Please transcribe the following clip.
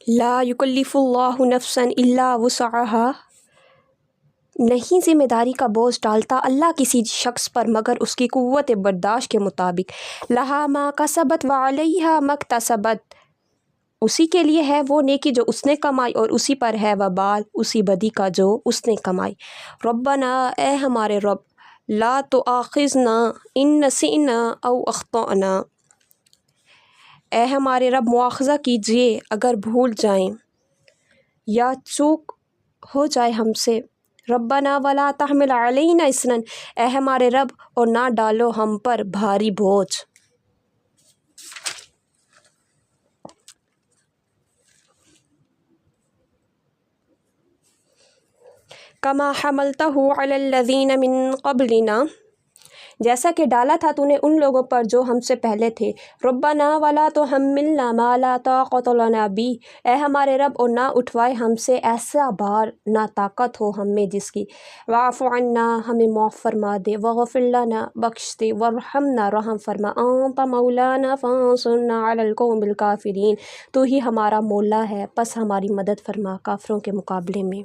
لا یکلف اللہ نفسا الا وسعها، نہیں ذمہ داری کا بوجھ ڈالتا اللہ کسی شخص پر مگر اس کی قوت برداشت کے مطابق۔ لہا ما کسبت وعلیہا ما اکتسبت، اسی کے لیے ہے وہ نیکی جو اس نے کمائی اور اسی پر ہے وبال اسی بدی کا جو اس نے کمائی۔ ربنا، اے ہمارے رب، لا تؤاخذنا ان نسینا او اخطأنا، اے ہمارے رب مواخذہ کیجیے اگر بھول جائیں یا چوک ہو جائے ہم سے۔ ربنا ولا تحمل علینا اصرا، اے ہمارے رب اور نہ ڈالو ہم پر بھاری بوجھ۔ کما حملتہ علی الذین من قبلنا، جیسا کہ ڈالا تھا تو نے ان لوگوں پر جو ہم سے پہلے تھے۔ ربنا ولا تحملنا ما لا طاقۃ لنا بہ، اے ہمارے رب اور نہ اٹھوائے ہم سے ایسا بار نہ طاقت ہو ہم میں جس کی۔ واعف عنا، ہمیں معاف فرما دے، واغفر لنا، بخش دے، وارحمنا، رحم فرما، انت مولانا فانصرنا علی القوم الکافرین، تو ہی ہمارا مولا ہے پس ہماری مدد فرما کافروں کے مقابلے میں۔